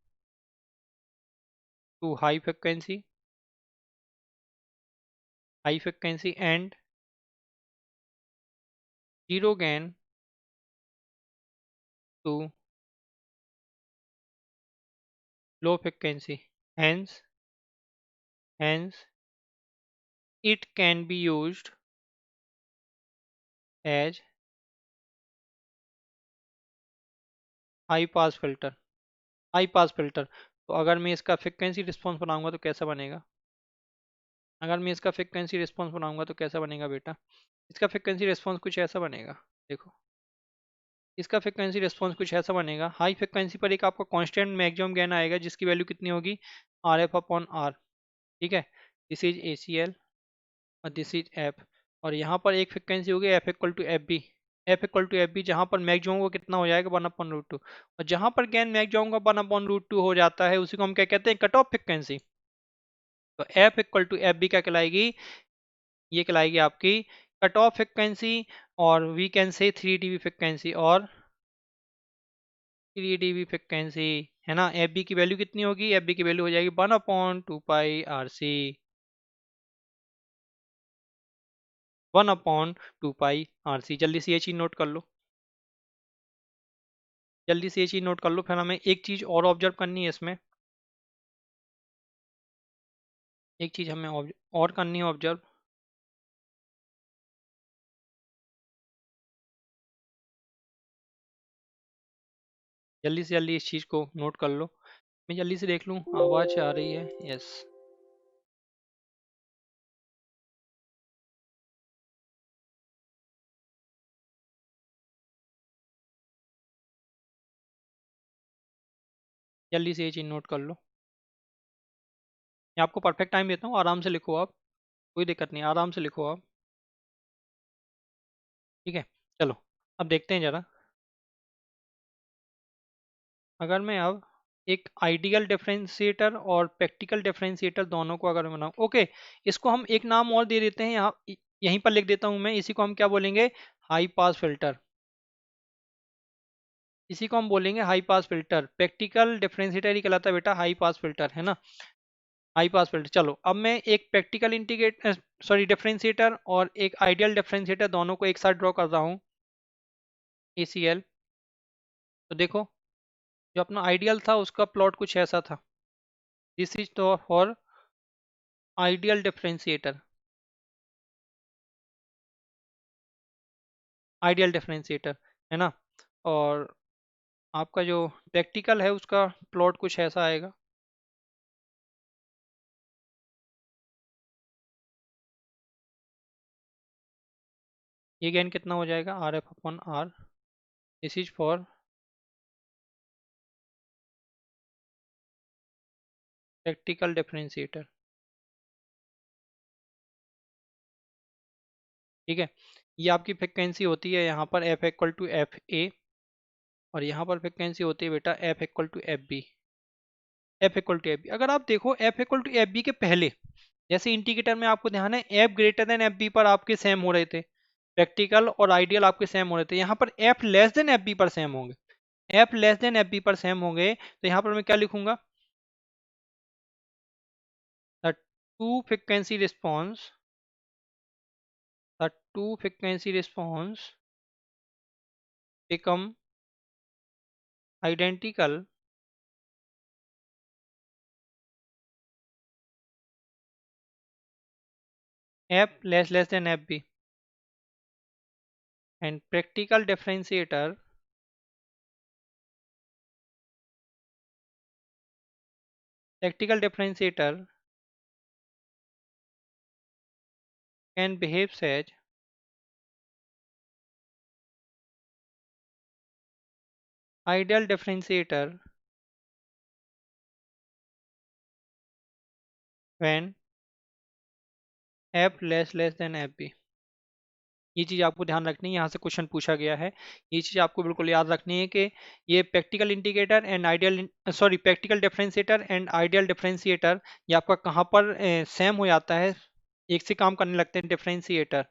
to high frequency and zero gain to low frequency. Hence, it can be used as high pass filter. High pass filter. तो अगर मैं इसका फ्रिक्वेंसी रिस्पॉन्स बनाऊंगा तो कैसा बनेगा, अगर मैं इसका फ्रिक्वेंसी रिस्पॉन्स बनाऊंगा तो कैसा बनेगा बेटा, इसका फ्रिक्वेंसी रिस्पॉन्स कुछ ऐसा बनेगा। देखो इसका फ्रिक्वेंसी रिस्पॉन्स कुछ ऐसा बनेगा, हाई फ्रिक्वेंसी पर एक आपका कांस्टेंट मैक्सिमम गेन आएगा जिसकी वैल्यू कितनी होगी, आर एफ अपॉन आर। ठीक है, this is A C L और दिस इज एफ। और यहाँ पर एक फ्रिक्वेंसी होगी F equal to F B, F equal to F B, जहाँ पर मैक्सिमम को कितना हो जाएगा, वन अपॉन रूट टू। और जहाँ पर गेन मैक्सिमम का वन अपॉन रूट टू हो जाता है उसी को हम क्या कहते हैं, कट ऑफ फ्रिक्वेंसी। तो F equal to F B क्या कहलाएगी, ये कहलाएगी आपकी कट ऑफ फ्रिक्वेंसी, और we can say 3 dB frequency, और 3 dB फ्रिक्वेंसी, है ना। एफ बी की वैल्यू कितनी होगी, एफ बी की वैल्यू हो जाएगी one upon two pi R C, one upon two pi R C. जल्दी से ये चीज नोट कर लो, जल्दी से ये चीज नोट कर लो। फिर हमें एक चीज और ऑब्जर्व करनी है इसमें, एक चीज हमें और करनी है ऑब्जर्व। जल्दी से जल्दी इस चीज को नोट कर लो, मैं जल्दी से देख लूँ आवाज आ रही है, यस। जल्दी से ये चीज नोट कर लो, मैं आपको परफेक्ट टाइम देता हूँ, आराम से लिखो आप, कोई दिक्कत नहीं, आराम से लिखो आप। ठीक है, चलो अब देखते हैं जरा। अगर मैं अब एक आइडियल डिफरेंशिएटर और प्रैक्टिकल डिफरेंशिएटर दोनों को अगर बनाऊं, ओके, इसको हम एक नाम और दे देते हैं, यहाँ यहीं पर लिख देता हूं मैं, इसी को हम क्या बोलेंगे, हाई पास फिल्टर। इसी को हम बोलेंगे high pass filter, practical differentiator ही कहलाता है बेटा, हाई पास फिल्टर, है ना। High pass filter. चलो अब मैं एक प्रैक्टिकल इंटीग्रेट सॉरी डिफरेंशिएटर और एक आइडियल डिफरेंशिएटर दोनों को एक साथ ड्रॉ कर रहा हूँ, ACL। तो देखो जो अपना आइडियल था उसका प्लॉट कुछ ऐसा था, this is for ideal differentiator, ideal differentiator, है ना। और आपका जो प्रैक्टिकल है उसका प्लॉट कुछ ऐसा आएगा। ये गेन कितना हो जाएगा, R F upon R, this is for practical differentiator. ठीक है, ये आपकी फ्रिक्वेंसी होती है यहाँ पर F equal to F A, और यहाँ पर फ्रिक्वेंसी होती है बेटा F equal to F B. F equal to F B, अगर आप देखो F equal to F B के पहले, जैसे इंडिकेटर में आपको ध्यान है F greater than F B पर आपके सेम हो रहे थे, प्रैक्टिकल और आइडियल आपके सेम हो रहे थे, यहाँ पर F less than F B पर सेम होंगे। F less than F B पर सेम होंगे तो यहाँ पर मैं क्या लिखूंगा, the two frequency response, the two frequency response become identical f less than fb, and practical differentiator can behave as ideal differentiator when f less than fb। ये चीज़ आपको ध्यान रखनी है, यहाँ से क्वेश्चन पूछा गया है। ये चीज़ आपको बिल्कुल याद रखनी है कि ये practical indicator and ideal, sorry practical differentiator and ideal differentiator, ये आपका कहाँ पर सेम हो जाता है, एक से काम करने लगते हैं डिफरेंशिएटर,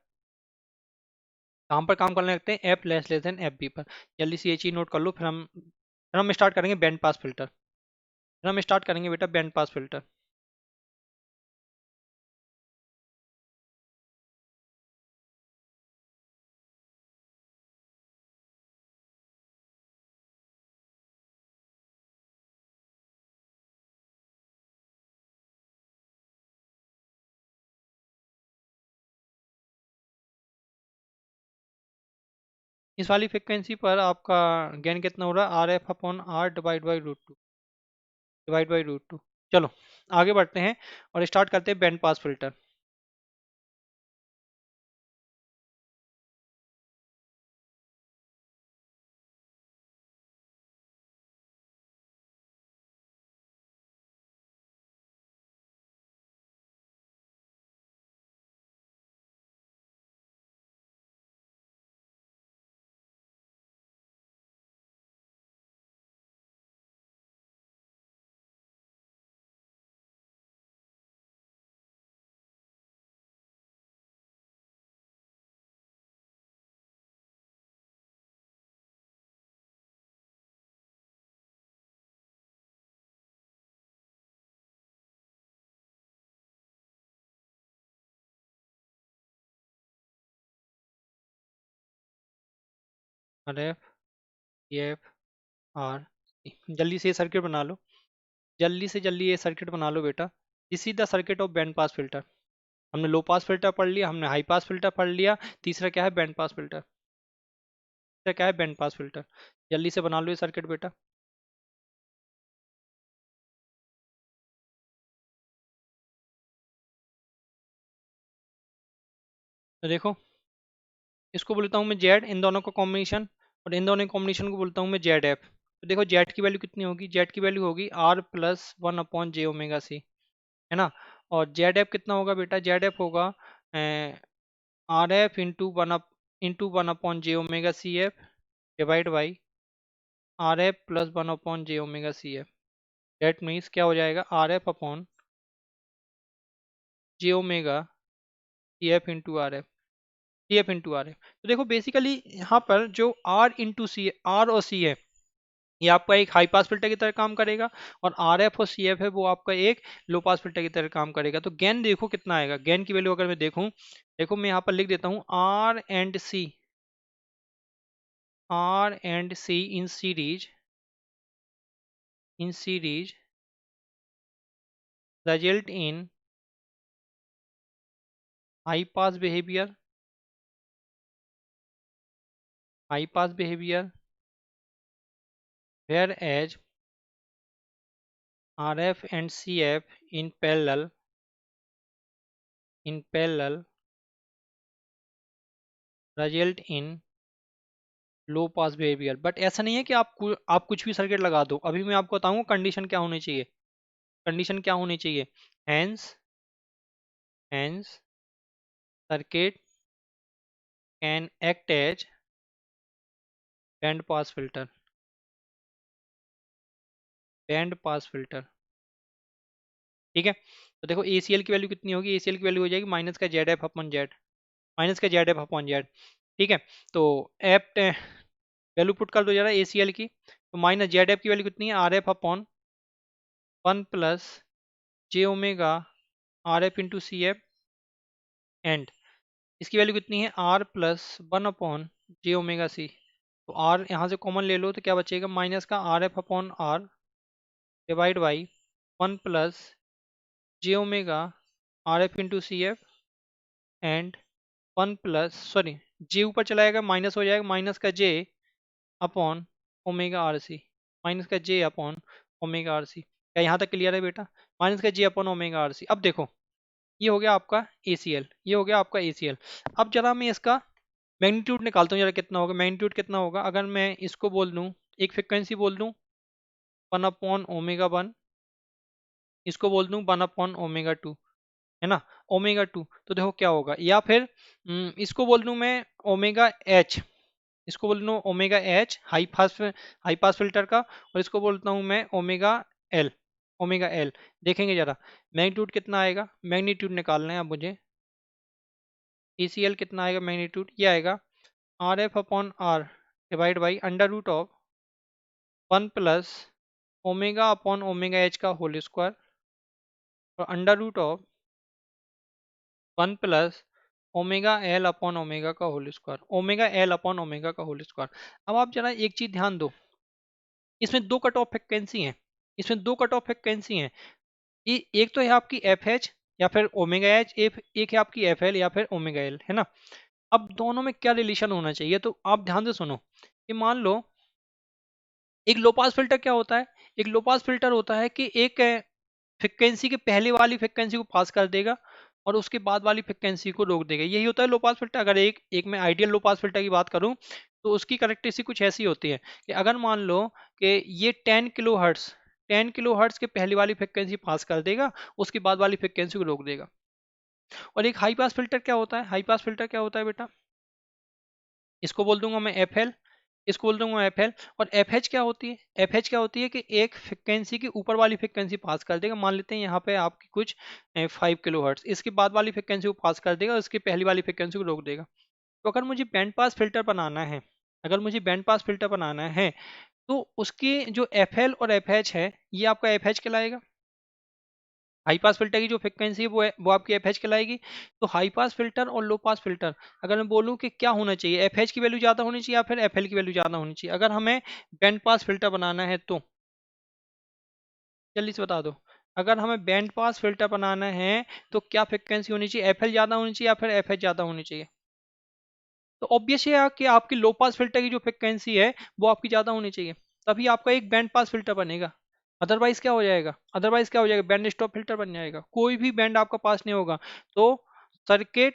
कहाँ पर काम करने लगते हैं, F less than F B पर। जल्दी से ये चीज़ नोट कर लो, फिर हम स्टार्ट करेंगे बैंड पास फिल्टर, फिर हम स्टार्ट करेंगे बेटा बैंड पास फिल्टर। इस वाली फ्रिक्वेंसी पर आपका गेन कितना हो रहा है, R F upon R divide by root two. चलो आगे बढ़ते हैं और स्टार्ट करते हैं band pass filter. R F, E F, R, जल्दी से ये सर्किट बना लो, जल्दी से जल्दी ये सर्किट बना लो बेटा। This is the circuit of band pass filter. हमने लो पास फिल्टर पढ़ लिया, हमने हाई पास फिल्टर पढ़ लिया, तीसरा क्या है, बैंड पास फिल्टर। तीसरा क्या है, बैंड पास फिल्टर। जल्दी से बना लो ये सर्किट बेटा। तो देखो, इसको बोलता हूँ मैं जेड, इन दोनों का कॉम्बिनेशन, और इन दोनों कॉम्बिनेशन को बोलता हूँ मैं जेड एफ। तो देखो जेड की वैल्यू कितनी होगी, जेड की वैल्यू होगी R plus one upon J omega C, है ना। और जेड एफ कितना होगा बेटा, जेड एफ होगा R F into one upon J omega C F divide by R F plus one upon J omega C F. That means क्या हो जाएगा, R F upon J omega C F into R F, C F into R F. तो देखो basically यहाँ पर जो are into C, are और C F, ये आपका एक हाई पास फिल्टर की तरह काम करेगा, और आर एफ और सी एफ है वो आपका एक लो पास फिल्टर की तरह काम करेगा। तो गेन देखो कितना आएगा, गेन की वैल्यू अगर मैं देखूं, देखो मैं यहाँ पर लिख देता हूँ R and C in series result in high pass behavior, whereas RF and CF in parallel result in low pass behaviour. But ऐसा नहीं है कि आप कुछ भी सर्किट लगा दो, अभी मैं आपको बताऊंगा कंडीशन क्या होनी चाहिए। कंडीशन क्या होनी चाहिए, hence circuit can act as band pass filter, band pass filter. ठीक है, तो देखो ACL की वैल्यू कितनी होगी, ACL की वैल्यू हो जाएगी माइनस का Z F upon Z, minus का जेड एफ अपॉन जेड। ठीक है, तो एफ वैल्यू पुट कर दो जरा ACL की, तो माइनस जेड एफ की वैल्यू कितनी है, R F upon 1 + j omega RF into CF, and इसकी वैल्यू कितनी है, R +1/j ओमेगा C। तो R यहाँ से कॉमन ले लो तो क्या बचेगा, माइनस का RF/R divide by 1 + j omega RF into CF, and 1 + J ऊपर चला जाएगा, माइनस हो जाएगा, माइनस का J upon omega RC, minus का J अपॉन ओमेगा RC। क्या यहाँ तक क्लियर है बेटा, माइनस का J अपॉन ओमेगा RC। अब देखो ये हो गया आपका ACL, ये हो गया आपका ACL। अब जरा मैं इसका मैग्नीट्यूड निकालता हूँ जरा, कितना होगा मैग्नीट्यूड, कितना होगा अगर मैं इसको बोल दूँ, एक फ्रिक्वेंसी बोल दूँ 1/ω1, इसको बोल दूँ 1/ω2, है ना, ओमेगा 2, तो देखो क्या होगा, या फिर इसको बोल दूँ मैं ओमेगा H, इसको बोल दूँ omega H high pass filter का, और इसको बोलता हूँ मैं ओमेगा एल। देखेंगे जरा मैग्नीट्यूड कितना आएगा, मैग्नीट्यूड निकालना है अब मुझे, ACL कितना आएगा मैग्नीट्यूड, ये आएगा RF/R डिवाइड बाई √1 + ओमेगा/ओमेगा H का होल स्क्वायर, और √1 + ओमेगा L/ओमेगा का होल स्क्वायर, ओमेगा L/ओमेगा का होल स्क्वायर। अब आप जरा एक चीज ध्यान दो, इसमें दो कट ऑफ फ्रिक्वेंसी हैं, इसमें दो कट ऑफ फ्रिक्वेंसी हैं, एक तो है आपकी FH या फिर ओमेगा H, एक है आपकी FL या फिर ओमेगा L, है ना। अब दोनों में क्या रिलेशन होना चाहिए, तो आप ध्यान से सुनो कि मान लो एक लो पास फिल्टर क्या होता है, एक लो पास फिल्टर होता है कि एक फ्रिक्वेंसी के पहले वाली फ्रिक्वेंसी को पास कर देगा और उसके बाद वाली फ्रिक्वेंसी को रोक देगा, यही होता है लो पास फिल्टर। अगर एक एक मैं आइडियल लो पास फिल्टर की बात करूं तो उसकी करेक्टरिस्टिक कुछ ऐसी होती है कि अगर मान लो कि ये 10 किलो हर्ट्ज के पहली वाली फ्रिक्वेंसी पास कर देगा, उसके बाद वाली फ्रिक्वेंसी को रोक देगा। और एक हाई पास फिल्टर क्या होता है, हाई पास फिल्टर क्या होता है बेटा, इसको बोल दूंगा मैं FL, इसको बोल दूंगा FL। और FH क्या होती है, FH क्या होती है कि एक फ्रिक्वेंसी की ऊपर वाली फ्रिक्वेंसी पास कर देगा, मान लेते हैं यहाँ पे आपकी कुछ 5 किलो हर्ट्ज, इसके बाद वाली फ्रिक्वेंसी को पास कर देगा, उसकी पहली वाली फ्रिक्वेंसी को रोक देगा। तो अगर मुझे बैंड पास फिल्टर बनाना है, अगर मुझे बैंड पास फिल्टर बनाना है, तो उसके जो FL और FH है, ये आपका FH कहलाएगा, हाई पास फिल्टर की जो फ्रिक्वेंसी है वो आपकी FH कहलाएगी। तो हाई पास फिल्टर और लो पास फिल्टर, अगर मैं बोलूं कि क्या होना चाहिए, FH की वैल्यू ज़्यादा होनी चाहिए या फिर FL की वैल्यू ज़्यादा होनी चाहिए, अगर हमें बैंड पास फिल्टर बनाना है तो जल्दी से बता दो, अगर हमें बैंड पास फिल्टर बनाना है तो क्या फ्रिक्वेंसी होनी चाहिए, FL ज़्यादा होनी चाहिए या फिर FH ज़्यादा होनी चाहिए। तो ऑब्वियस है कि आपकी लो पास फिल्टर की जो फ्रिक्वेंसी है वो आपकी ज़्यादा होनी चाहिए, तभी आपका एक बैंड पास फिल्टर बनेगा। अदरवाइज क्या हो जाएगा, अदरवाइज क्या हो जाएगा, बैंड स्टॉप फिल्टर बन जाएगा, कोई भी बैंड आपका पास नहीं होगा। तो circuit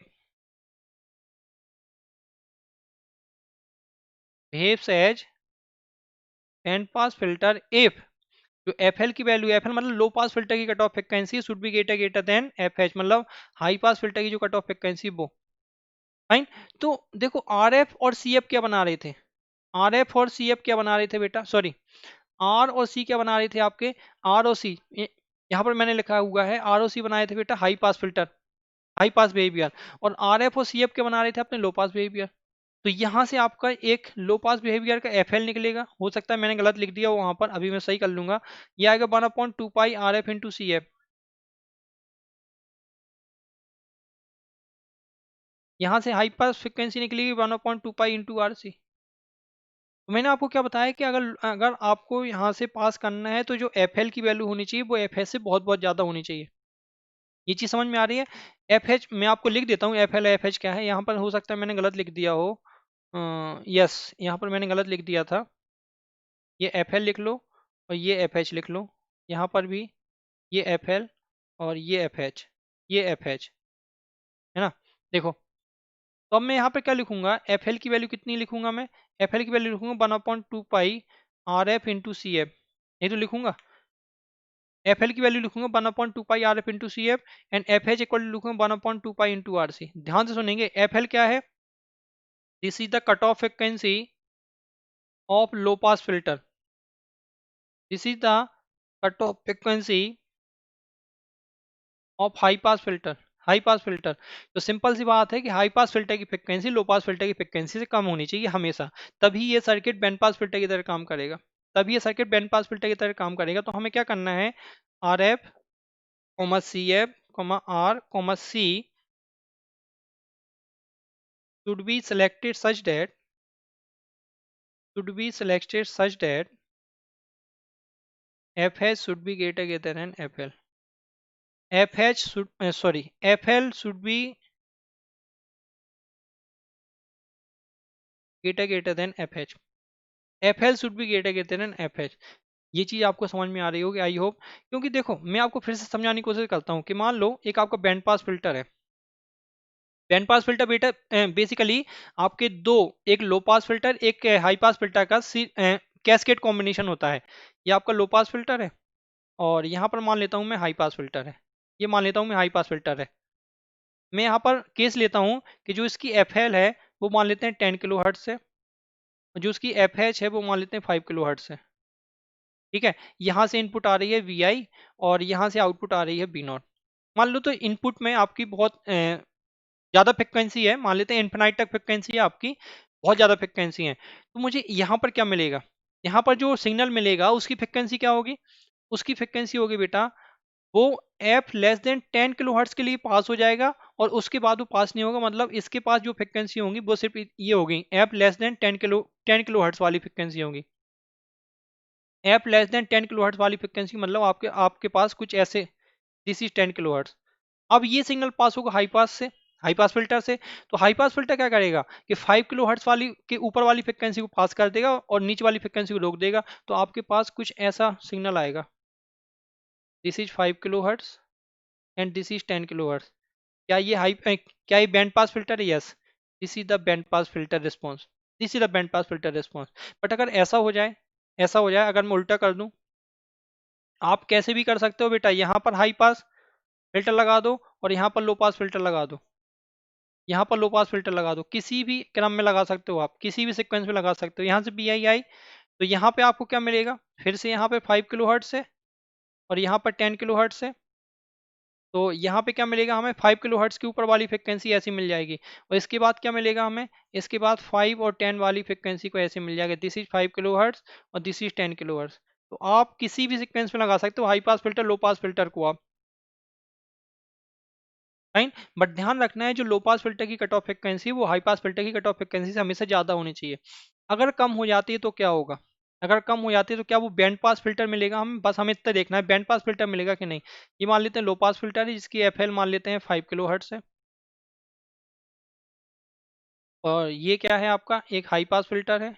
behaves as band pass filter if, जो FL की वैल्यू, FL मतलब लो पास फिल्टर की cut off frequency should be greater than FH, मतलब हाई पास फिल्टर की जो कट ऑफ फ्रिक्वेंसी वो, फाइन। तो देखो RF और CF क्या बना रहे थे, RF और CF क्या बना रहे थे बेटा, सॉरी R और C क्या बना रहे थे आपके, R और C, यहाँ पर मैंने लिखा हुआ है R और C बनाए थे बेटा high pass filter, high pass behaviour. और RF और CF क्या बना रहे थे अपने लो पास बिहेवियर। तो यहाँ से आपका एक लो पास बिहेवियर का FL निकलेगा, हो सकता है मैंने गलत लिख दिया हो वहां पर, अभी मैं सही कर लूंगा। ये आएगा 1/2 पाई RF इंटू CF, यहाँ से हाई पास फ्रिक्वेंसी निकलेगी 1/2 पाई इंटू RC। तो मैंने आपको क्या बताया कि अगर अगर आपको यहाँ से पास करना है तो जो FL की वैल्यू होनी चाहिए वो FH से बहुत बहुत ज़्यादा होनी चाहिए। ये चीज़ समझ में आ रही है। FH मैं आपको लिख देता हूँ, FL FH क्या है, यहाँ पर हो सकता है मैंने गलत लिख दिया हो, यस यहाँ पर मैंने गलत लिख दिया था, ये FL लिख लो और ये FH लिख लो, यहाँ पर भी ये FL और ये FH, ये FH, है ना। देखो तो अब मैं यहाँ पे क्या लिखूंगा, FL की वैल्यू कितनी लिखूंगा मैं, FL की वैल्यू लिखूंगा 1/2 पाई RF इंटू CF, ये तो लिखूंगा। एफ एल की वैल्यू लिखूंगा 1/2 pi R F into C F, and F H equal लिखूंगा 1/2 पाई इंटू आर सी। ध्यान से सुनेंगे, एफ एल क्या है? This is the cut off frequency of low pass filter. This is the cut off frequency of high pass filter. High pass filter, तो simple सी बात है कि हाई पास फिल्टर की फ्रिक्वेंसी लो पास फिल्टर की frequency से कम होनी चाहिए हमेशा, तभी ये सर्किट बैंड पास फिल्टर की तरह काम करेगा। तभी ये सर्किट बैंड पास फिल्टर की तरह काम करेगा। तो हमें क्या करना है, R F comma C F comma R comma C should be selected such that should be selected such that fh should be greater than fl. fh should sorry fl should be greater than fh. fl should be greater than fh. ये चीज आपको समझ में आ रही होगी I hope. क्योंकि देखो मैं आपको फिर से समझाने की कोशिश करता हूँ कि मान लो एक आपका बैंड पास फिल्टर है। बैंड पास फिल्टर बेटा बेसिकली आपके दो, एक लो पास फिल्टर एक हाई पास फिल्टर का कैस्केड कॉम्बिनेशन होता है। ये आपका लो पास फिल्टर है और यहाँ पर मान लेता हूँ मैं हाई पास फिल्टर है। ये मान लेता हूँ मैं हाई पास फिल्टर है। मैं यहाँ पर केस लेता हूँ कि जो इसकी एफ एल है वो मान लेते हैं 10 किलो हर्ट्ज से, और जो इसकी एफ एच है वो मान लेते हैं 5 किलो हर्ट्ज से। ठीक है, यहाँ से इनपुट आ रही है वी आई और यहाँ से आउटपुट आ रही है बी नॉट। मान लो तो इनपुट में आपकी बहुत ज़्यादा फ्रिक्वेंसी है, मान लेते हैं इन्फिनाइट तक फ्रिक्वेंसी है आपकी, बहुत ज़्यादा फ्रिक्वेंसी है। तो मुझे यहाँ पर क्या मिलेगा, यहाँ पर जो सिग्नल मिलेगा उसकी फ्रिक्वेंसी क्या होगी? उसकी फ्रिक्वेंसी होगी बेटा, वो F less then 10 kilo hertz के लिए पास हो जाएगा और उसके बाद वो पास नहीं होगा। मतलब इसके पास जो फ्रिक्वेंसी होंगी वो सिर्फ ये होगी, F less then 10 kilo hertz वाली फ्रिक्वेंसी होगी। F less then 10 kilo hertz वाली फ्रिक्वेंसी मतलब आपके आपके पास कुछ ऐसे, दिस इज 10 किलो हर्ट्ज। अब ये सिग्नल पास होगा हाई पास से, हाई पास फिल्टर से। तो हाई पास फिल्टर क्या करेगा कि 5 किलो हर्ट्ज वाली के ऊपर वाली फ्रिक्वेंसी को पास कर देगा और नीचे वाली फ्रिक्वेंसी को रोक देगा। तो आपके पास कुछ ऐसा सिग्नल आएगा, this is 5 kilo hertz and this is 10 kilo hertz. क्या ये क्या ये बैंड पास फिल्टर है? Yes, this is the band pass filter response. This is the band pass filter response. But अगर ऐसा हो जाए, ऐसा हो जाए अगर मैं उल्टा कर दूं, आप कैसे भी कर सकते हो बेटा, यहाँ पर हाई पास फिल्टर लगा दो और यहाँ पर लो पास फिल्टर लगा दो, यहाँ पर लो पास फिल्टर लगा दो, किसी भी क्रम में लगा सकते हो आप, किसी भी सीक्वेंस में लगा सकते हो। यहाँ से बी आई आई, तो यहाँ पे आपको क्या मिलेगा, फिर से यहाँ पे 5 किलो हर्ट्ज है और यहाँ पर 10 किलो हर्ट्ज है। तो यहाँ पे क्या मिलेगा हमें, 5 किलो हर्ट्ज के ऊपर वाली फ्रिक्वेंसी ऐसी मिल जाएगी। और इसके बाद क्या मिलेगा हमें, इसके बाद 5 और 10 वाली फ्रिक्वेंसी को ऐसे मिल जाएगा, दिस इज 5 किलो हर्ट्ज और दिस इज 10 किलो हर्ट्ज। तो आप किसी भी सीक्वेंस में लगा सकते हो high pass filter low pass filter को आप, फाइन। बट ध्यान रखना है जो लो पास फिल्टर की कट ऑफ फ्रिक्वेंसी वो हाई पास फिल्टर की कट ऑफ फ्रिक्वेंसी से हमेशा ज़्यादा होनी चाहिए। अगर कम हो जाती है तो क्या होगा, अगर कम हो जाती है तो क्या वो बैंड पास फिल्टर मिलेगा हमें, बस हमें इतना देखना है बैंड पास फिल्टर मिलेगा कि नहीं। ये मान लेते हैं लो पास फिल्टर है जिसकी एफ एल मान लेते हैं 5 किलो हर्ट्ज है, और ये क्या है आपका एक हाई पास फिल्टर है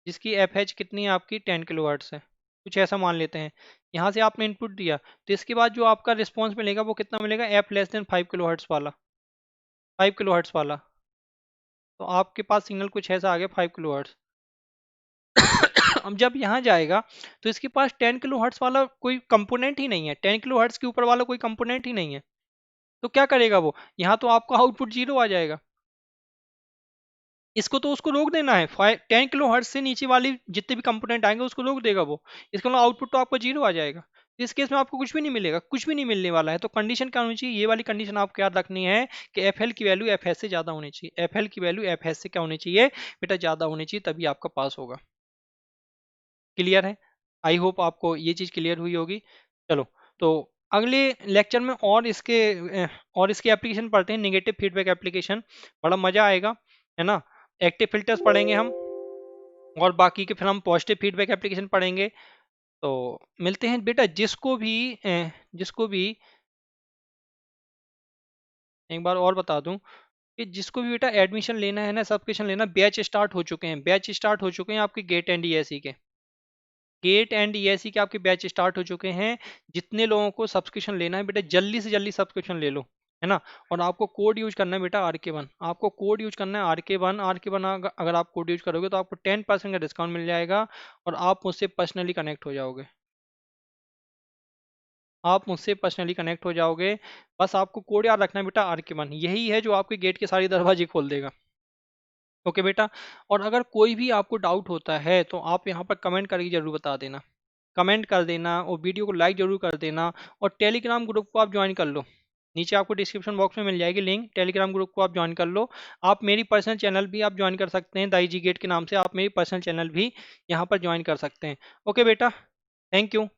जिसकी एफ एच कितनी है आपकी 10 किलो हर्ट्ज है, कुछ ऐसा मान लेते हैं। यहाँ से आपने इनपुट दिया तो इसके बाद जो आपका रिस्पॉन्स मिलेगा वो कितना मिलेगा, F less then 5 kilo hertz वाला, 5 किलो हर्ट्ज वाला। तो आपके पास सिग्नल कुछ ऐसा आ गया 5 किलो हर्ट्ज। अब जब यहाँ जाएगा तो इसके पास 10 किलो हर्ट्ज वाला कोई कंपोनेंट ही नहीं है, 10 किलो हर्ट्ज के ऊपर वाला कोई कंपोनेंट ही नहीं है। तो क्या करेगा वो, यहाँ तो आपका आउटपुट जीरो आ जाएगा। इसको तो उसको रोक देना है, 10 किलो हर्ट्ज से नीचे वाली जितने भी कंपोनेंट आएंगे उसको रोक देगा वो, इसका मतलब आउटपुट तो आपका जीरो आ जाएगा। इस केस में आपको कुछ भी नहीं मिलेगा, कुछ भी नहीं मिलने वाला है। तो कंडीशन क्या होनी चाहिए, ये वाली कंडीशन आपको याद रखनी है कि एफ एल की वैल्यू एफ एस से ज़्यादा होनी चाहिए। एफ एल की वैल्यू एफ एस से क्या होनी चाहिए बेटा, ज़्यादा होनी चाहिए, तभी आपका पास होगा। क्लियर है? आई होप आपको ये चीज़ क्लियर हुई होगी। चलो, तो अगले लेक्चर में और इसके एप्लीकेशन पढ़ते हैं, नेगेटिव फीडबैक एप्लीकेशन, बड़ा मज़ा आएगा, है ना। एक्टिव फिल्टर्स पढ़ेंगे हम और बाकी के फिर हम पॉजिटिव फीडबैक एप्लीकेशन पढ़ेंगे। तो मिलते हैं बेटा, जिसको भी एक बार और बता दूं कि जिसको भी बेटा एडमिशन लेना है ना, सब्सक्रिप्शन लेना, बैच स्टार्ट हो चुके हैं, बैच स्टार्ट हो चुके हैं आपके गेट एंड ईएसई के, गेट एंड ईएसई के आपके बैच स्टार्ट हो चुके हैं। जितने लोगों को सब्सक्रिप्शन लेना है बेटा जल्दी से जल्दी सब्सक्रिप्शन ले लो, है ना। और आपको कोड यूज करना है बेटा RK1, आपको कोड यूज करना है RK1। RK1 अगर आप कोड यूज करोगे तो आपको 10% का डिस्काउंट मिल जाएगा और आप मुझसे पर्सनली कनेक्ट हो जाओगे। आप मुझसे पर्सनली कनेक्ट हो जाओगे। बस आपको कोड याद रखना है बेटा, RK1 यही है जो आपके गेट के सारे दरवाजे खोल देगा। ओके बेटा। और अगर कोई भी आपको डाउट होता है तो आप यहाँ पर कमेंट करके जरूर बता देना, कमेंट कर देना और वीडियो को लाइक जरूर कर देना। और टेलीग्राम ग्रुप को आप ज्वाइन कर लो, नीचे आपको डिस्क्रिप्शन बॉक्स में मिल जाएगी लिंक, टेलीग्राम ग्रुप को आप ज्वाइन कर लो। आप मेरी पर्सनल चैनल भी आप ज्वाइन कर सकते हैं, दाई जी गेट के नाम से आप मेरी पर्सनल चैनल भी यहाँ पर ज्वाइन कर सकते हैं। ओके बेटा, थैंक यू।